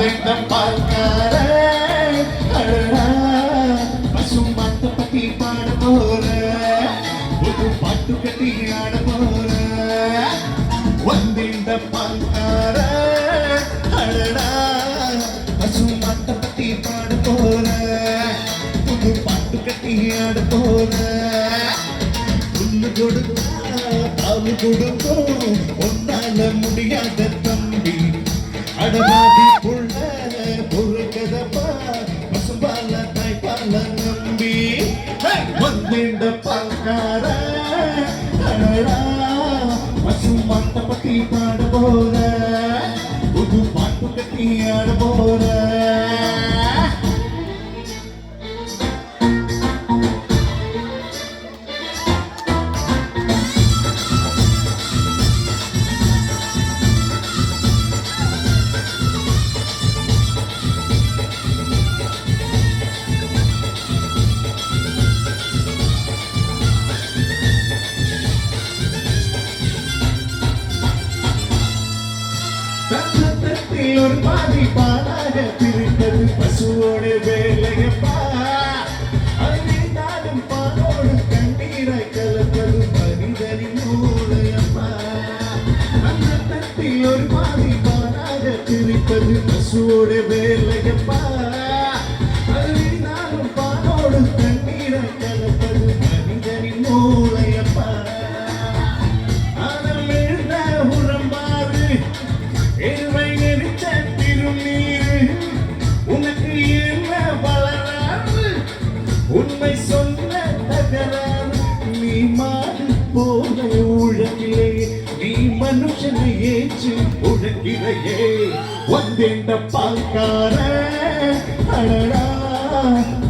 வந்த பால்கார பசுமாட்ட பத்தி பாட போற ஒரு பாட்டு கட்டி ஆட போற வந்திருந்த பால்கார பசுமாட்ட பத்தி பாட போற ஒரு பாட்டு கட்டி ஆட போற புல்லு கொடுத்தா பால் கொடுக்கும் ஒன்னால முடியாத தம்பி அடவாதி புள்ள பொறுக்கதப்பா பசுபால தாய்ப்பால நம்பி வந்திருந்த பால்கார பசுமாட்ட பத்தி பாட போற புது பாட்டு கட்டி ஆட போற ஒரு பாதி பாலாக பிரித்தது பசுவோட வேலையப்பா அறிந்தாலும் பாலோடு கண்ணீரை கலப்பது மனிதனின் மூளையப்பா அந்த தட்டில் ஒரு பாதி பாலாக பிரித்தது பசுவோட வேலையப்பா அறிந்தாலும் பாலோடு கண்ணீரை கலப்பது மனிதனின் மூளையப்பா ஆனால் எழுந்த உரம்பாறு இருவை உனக்கு என்ன வளராது உண்மை சொன்ன தகராறு நீ மாடு போல உழக்கிலே நீ மனுஷனை ஏற்று உழக்கிறையே வந்தேண்ட பால்கார அழடா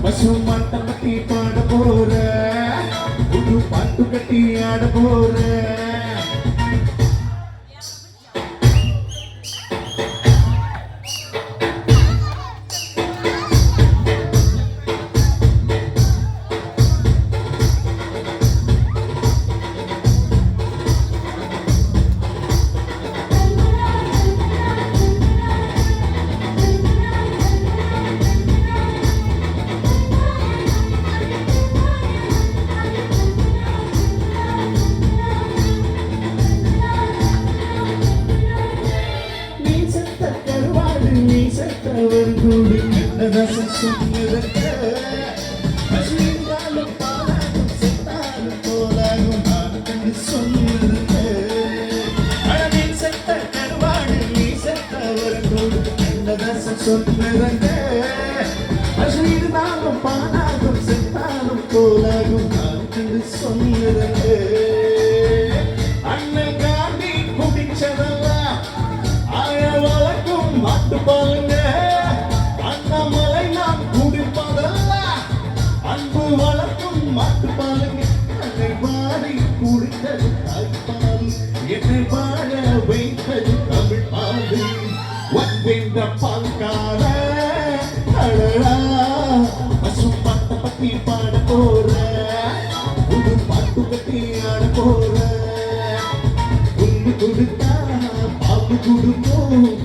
பசுமாட்ட பத்தி பாட போற புது பாட்டு கட்டி ஆட போற அவர் கூடி ரசம் சொன்னதற்க பசிந்தாலும் பாலாகும் செத்தாலும் போலாகும் நான் கண்டு சொன்னதற்க அழகின் செத்த கருவாடு நீ செத்தவர் கூடி ரசம் சொன்னதற்க பசிந்தாலும் பாலாகும் செத்தாலும் போலாகும் நான் கண்டு சொன்னதற்க அண்ணன் காந்தி குடிச்சதெல்லாம் ஆய வழக்கும் மாட்டு பாலுங்க மாட்டுப்பாலுங்க என்னை வாரி குடித்தது தாய்ப்பால் என்னை வாழ வைத்தது தமிழ் பாலு வந்திருந்த பால்கார அழகா பசுமாட்ட பத்தி பாட போற புது பாட்டு கட்டி ஆட போற புல்லு கொடுத்தா பால் கொடுக்கும்